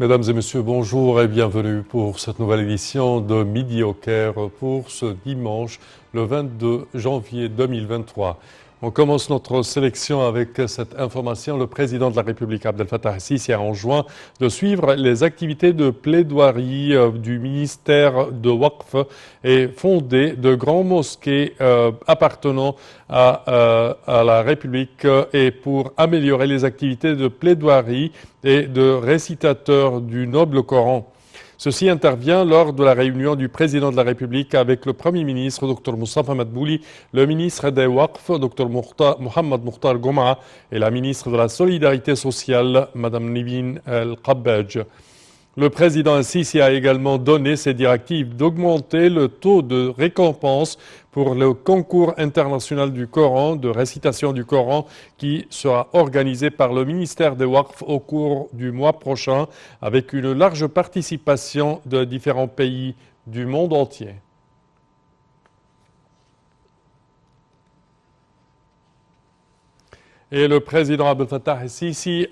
Mesdames et messieurs, bonjour et bienvenue pour cette nouvelle édition de Midi au Caire pour ce dimanche, le 22 janvier 2023. On commence notre sélection avec cette information. Le président de la République, Abdel Fattah el-Sisi, a enjoint de suivre les activités de plaidoirie du ministère de Waqf et fondé de grandes mosquées appartenant à la République et pour améliorer les activités de plaidoirie et de récitateurs du noble Coran. Ceci intervient lors de la réunion du président de la République avec le Premier ministre, Dr Moustapha Madbouli, le ministre des Waqf, Dr Mohamed Mukhtar Gomaa, et la ministre de la Solidarité sociale, Mme Nivine El-Qabbaj. Le président Sisi a également donné ses directives d'augmenter le taux de récompense pour le concours international du Coran, de récitation du Coran, qui sera organisé par le ministère des Waqf au cours du mois prochain, avec une large participation de différents pays du monde entier. Et le président Abdel Fattah el-Sisi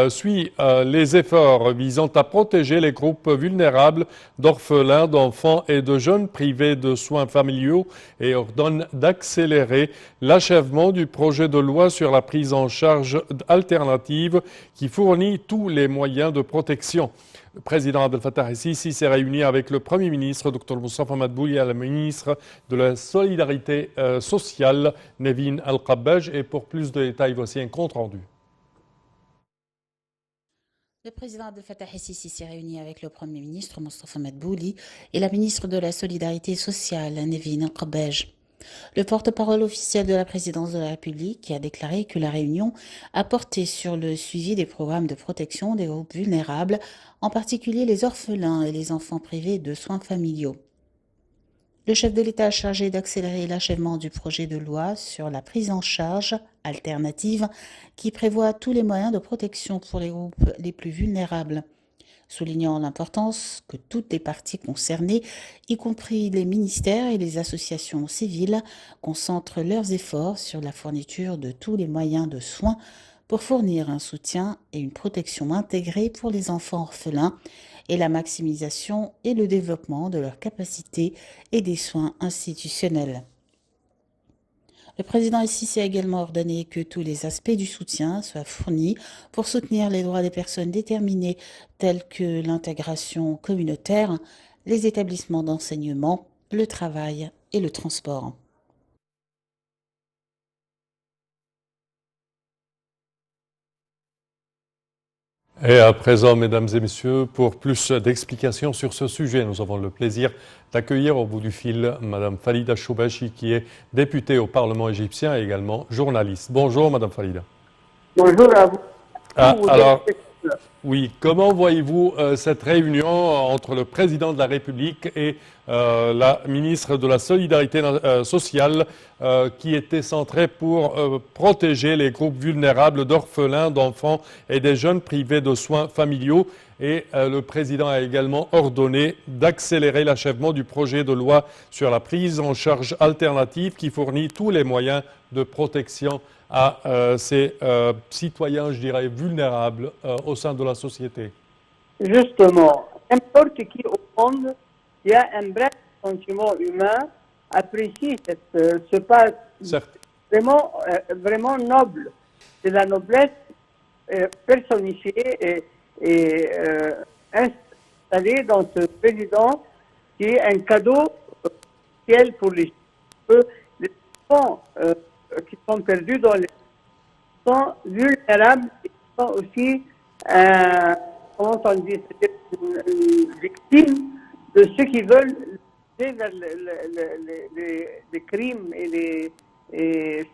suit les efforts visant à protéger les groupes vulnérables d'orphelins, d'enfants et de jeunes privés de soins familiaux et ordonne d'accélérer l'achèvement du projet de loi sur la prise en charge alternative qui fournit tous les moyens de protection. Le président Abdel Fattah el-Sisi s'est réuni avec le Premier ministre, Dr Moustapha Madbouli, et la ministre de la Solidarité sociale, Nivine El-Qabbaj. Et pour plus de détails, voici un compte rendu. Le président Abdel Fattah el-Sisi s'est réuni avec le Premier ministre, Moustapha Madbouli, et la ministre de la Solidarité sociale, Nivine El-Qabbaj. Le porte-parole officiel de la présidence de la République a déclaré que la réunion a porté sur le suivi des programmes de protection des groupes vulnérables, en particulier les orphelins et les enfants privés de soins familiaux. Le chef de l'État a chargé d'accélérer l'achèvement du projet de loi sur la prise en charge alternative qui prévoit tous les moyens de protection pour les groupes les plus vulnérables, soulignant l'importance que toutes les parties concernées, y compris les ministères et les associations civiles, concentrent leurs efforts sur la fourniture de tous les moyens de soins pour fournir un soutien et une protection intégrée pour les enfants orphelins et la maximisation et le développement de leurs capacités et des soins institutionnels. Le président el-Sisi a également ordonné que tous les aspects du soutien soient fournis pour soutenir les droits des personnes déterminées tels que l'intégration communautaire, les établissements d'enseignement, le travail et le transport. Et à présent, mesdames et messieurs, pour plus d'explications sur ce sujet, nous avons le plaisir d'accueillir au bout du fil Madame Falida Choubachi, qui est députée au Parlement égyptien et également journaliste. Bonjour Madame Falida. Bonjour à vous. Alors, oui, comment voyez-vous cette réunion entre le président de la République et la ministre de la Solidarité sociale qui était centrée pour protéger les groupes vulnérables d'orphelins, d'enfants et des jeunes privés de soins familiaux? Et le président a également ordonné d'accélérer l'achèvement du projet de loi sur la prise en charge alternative qui fournit tous les moyens de protection à ces citoyens, je dirais, vulnérables au sein de la société. Justement, n'importe qui au monde qui a un bref sentiment humain apprécie ce pas vraiment noble. C'est la noblesse personnifiée et installée dans ce président qui est un cadeau ciel pour les enfants qui sont perdus dans les sont vulnérables et sont aussi comment on dit, victimes de ceux qui veulent vers les crimes et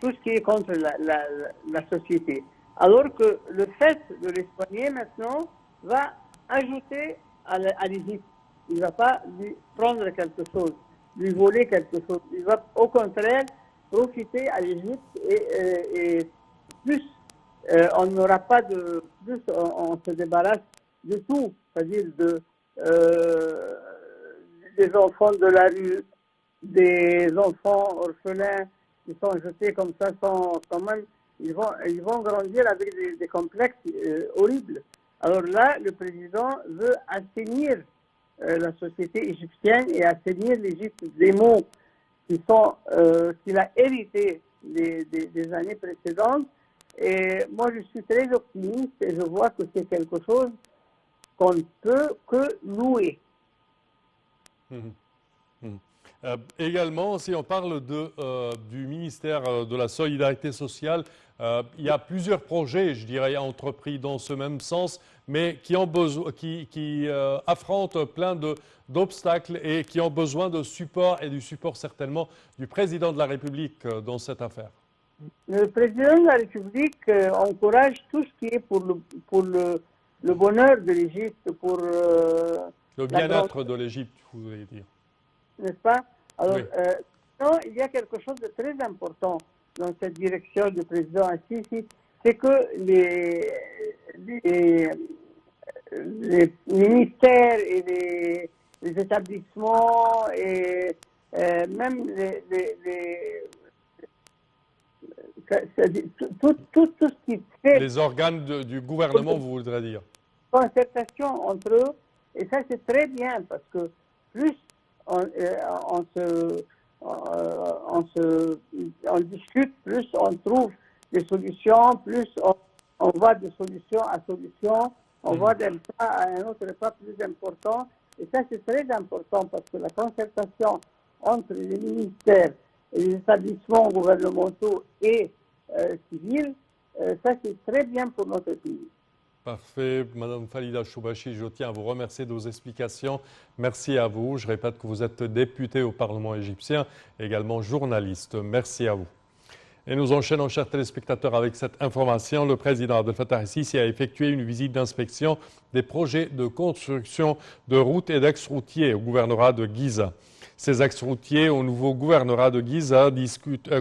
tout ce qui est contre la société. Alors que le fait de les soigner maintenant va ajouter à l'Égypte. Il ne va pas lui prendre quelque chose, lui voler quelque chose. Il va au contraire profiter à l'Égypte et plus on n'aura pas de plus on se débarrasse de tout, c'est-à-dire des enfants de la rue, des enfants orphelins qui sont jetés comme ça, sont quand même ils vont grandir avec des complexes horribles. Alors là, le président veut assainir la société égyptienne et assainir l'Égypte des maux qu'il a hérités des années précédentes. Et moi, je suis très optimiste et je vois que c'est quelque chose qu'on ne peut que louer. Mhm. Mhm. Également, si on parle du ministère de la Solidarité sociale, il y a plusieurs projets, je dirais, entrepris dans ce même sens, mais qui affrontent plein d'obstacles et qui ont besoin de support et du support certainement du président de la République dans cette affaire. Le président de la République encourage tout ce qui est pour le bonheur de l'Égypte, pour Le bien-être de l'Égypte, vous voulez dire. N'est-ce pas? Alors, Oui. non, il y a quelque chose de très important dans cette direction du président Assisi, c'est que les ministères et les établissements et même tout ce qui fait Les organes du gouvernement, vous voudrez dire. concertation entre eux, et ça c'est très bien parce que plus on discute, plus on trouve des solutions, plus on va de solution à solution, on va d'un pas à un autre pas plus important. Et ça, c'est très important parce que la concertation entre les ministères et les établissements gouvernementaux et civils, ça, c'est très bien pour notre pays. Parfait. Madame Falida Choubachi, je tiens à vous remercier de vos explications. Merci à vous. Je répète que vous êtes députée au Parlement égyptien, également journaliste. Merci à vous. Et nous enchaînons, chers téléspectateurs, avec cette information. Le président Abdel Fattah el-Sisi a effectué une visite d'inspection des projets de construction de routes et d'axes routiers au gouvernorat de Giza. Ces axes routiers au nouveau gouvernorat de Giza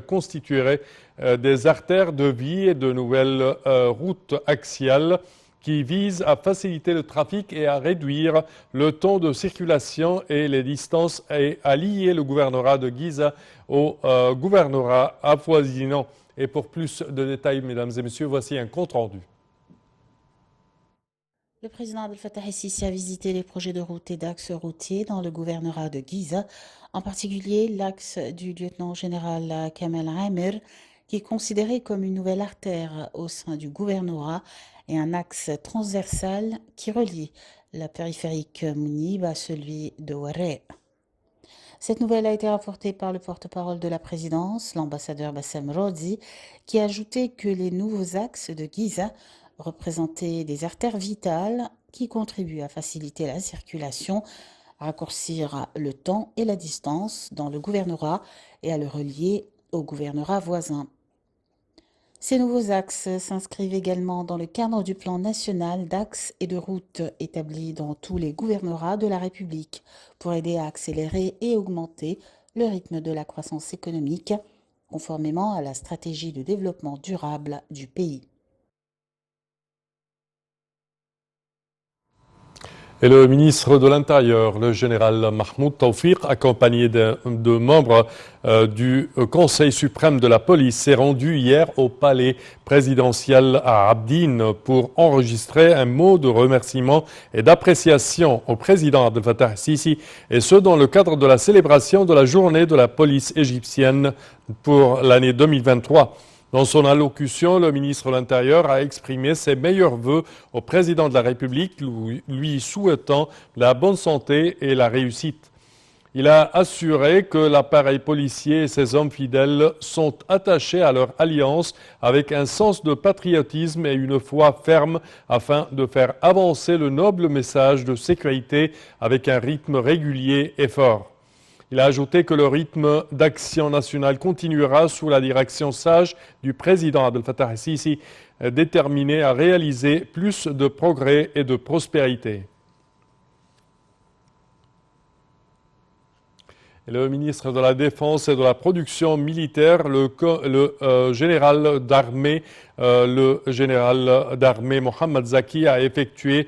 constitueraient des artères de vie et de nouvelles routes axiales qui visent à faciliter le trafic et à réduire le temps de circulation et les distances et à lier le gouvernorat de Giza au gouvernorat avoisinant. Et pour plus de détails, mesdames et messieurs, voici un compte-rendu. Le président Abdel Fattah el-Sisi a visité les projets de routes et d'axes routiers dans le gouvernorat de Giza, en particulier l'axe du lieutenant-général Kamel Amir, qui est considéré comme une nouvelle artère au sein du gouvernorat et un axe transversal qui relie la périphérique Mounib à celui de Waré. Cette nouvelle a été rapportée par le porte-parole de la présidence, l'ambassadeur Bassem Rodzi, qui a ajouté que les nouveaux axes de Giza représentaient des artères vitales qui contribuent à faciliter la circulation, à raccourcir le temps et la distance dans le gouvernorat et à le relier au gouvernorat voisin. Ces nouveaux axes s'inscrivent également dans le cadre du plan national d'axes et de routes établi dans tous les gouvernorats de la République pour aider à accélérer et augmenter le rythme de la croissance économique, conformément à la stratégie de développement durable du pays. Et le ministre de l'Intérieur, le général Mahmoud Tawfiq, accompagné de membres du Conseil suprême de la police, s'est rendu hier au palais présidentiel à Abdine pour enregistrer un mot de remerciement et d'appréciation au président Abdel Fattah el-Sisi, et ce dans le cadre de la célébration de la journée de la police égyptienne pour l'année 2023. Dans son allocution, le ministre de l'Intérieur a exprimé ses meilleurs vœux au président de la République, lui souhaitant la bonne santé et la réussite. Il a assuré que l'appareil policier et ses hommes fidèles sont attachés à leur alliance avec un sens de patriotisme et une foi ferme afin de faire avancer le noble message de sécurité avec un rythme régulier et fort. Il a ajouté que le rythme d'action nationale continuera sous la direction sage du président Abdel Fattah el-Sisi, déterminé à réaliser plus de progrès et de prospérité. Et le ministre de la Défense et de la Production militaire, le général d'armée Mohamed Zaki, a effectué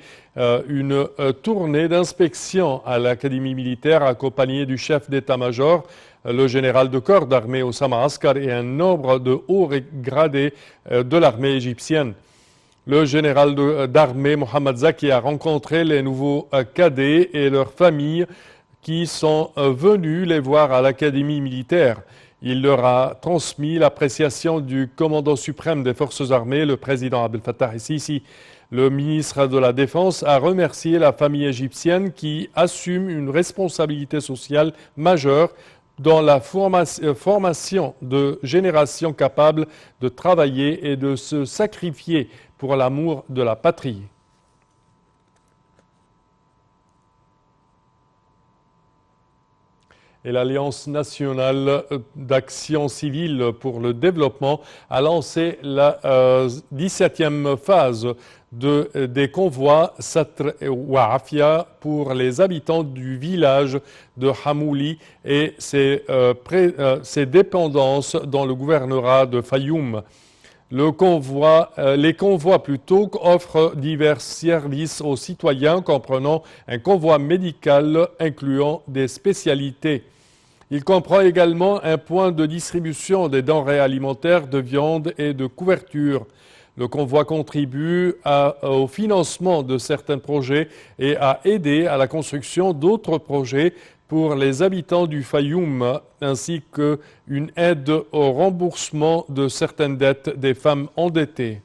une tournée d'inspection à l'Académie militaire accompagné du chef d'état-major, le général de corps d'armée Oussama Askar et un nombre de hauts gradés de l'armée égyptienne. Le général d'armée Mohamed Zaki a rencontré les nouveaux cadets et leurs familles qui sont venus les voir à l'académie militaire. Il leur a transmis l'appréciation du commandant suprême des forces armées, le président Abdel Fattah el-Sisi. Le ministre de la Défense a remercié la famille égyptienne qui assume une responsabilité sociale majeure dans la formation de générations capables de travailler et de se sacrifier pour l'amour de la patrie. Et l'Alliance nationale d'action civile pour le développement a lancé la 17e phase des convois Satr et Wafia pour les habitants du village de Hamouli et ses dépendances dans le gouvernorat de Fayoum. Les convois offrent divers services aux citoyens, comprenant un convoi médical incluant des spécialités. Il comprend également un point de distribution des denrées alimentaires, de viande et de couverture. Le convoi contribue au financement de certains projets et a aidé à la construction d'autres projets pour les habitants du Fayoum, ainsi qu'une aide au remboursement de certaines dettes des femmes endettées.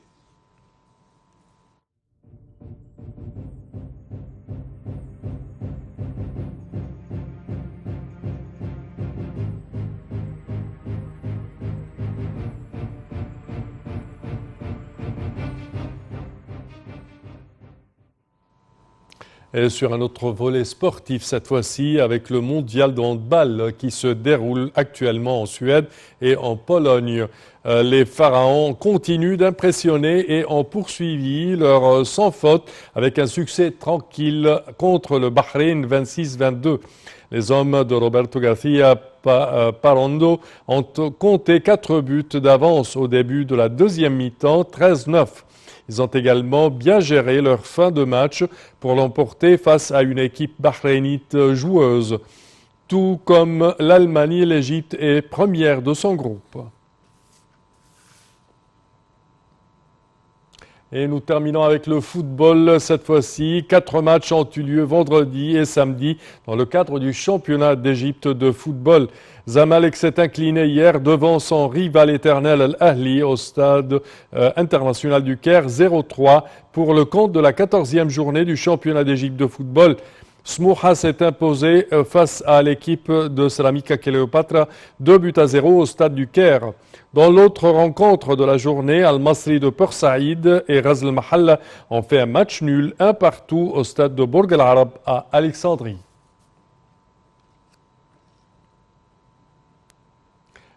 Et sur un autre volet sportif cette fois-ci, avec le mondial de handball qui se déroule actuellement en Suède et en Pologne. Les Pharaons continuent d'impressionner et ont poursuivi leur sans faute avec un succès tranquille contre le Bahreïn 26-22. Les hommes de Roberto García Parrondo ont compté 4 buts d'avance au début de la deuxième mi-temps, 13-9. Ils ont également bien géré leur fin de match pour l'emporter face à une équipe bahreïnite joueuse. Tout comme l'Allemagne, l'Égypte est première de son groupe. Et nous terminons avec le football cette fois-ci. 4 matchs ont eu lieu vendredi et samedi dans le cadre du championnat d'Égypte de football. Zamalek s'est incliné hier devant son rival éternel Al-Ahli au stade international du Caire 0-3 pour le compte de la 14e journée du championnat d'Égypte de football. Smoha s'est imposé face à l'équipe de Ceramica Cléopâtre 2-0 au stade du Caire. Dans l'autre rencontre de la journée, Al-Masri de Port Saïd et Ras Al-Mahalla ont fait un match nul 1-1 au stade de Bourg Al-Arab à Alexandrie.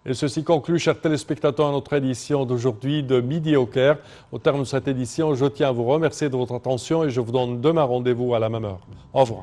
Et ceci conclut, chers téléspectateurs, notre édition d'aujourd'hui de Midi au Caire. Au terme de cette édition, je tiens à vous remercier de votre attention et je vous donne demain rendez-vous à la même heure. Au revoir.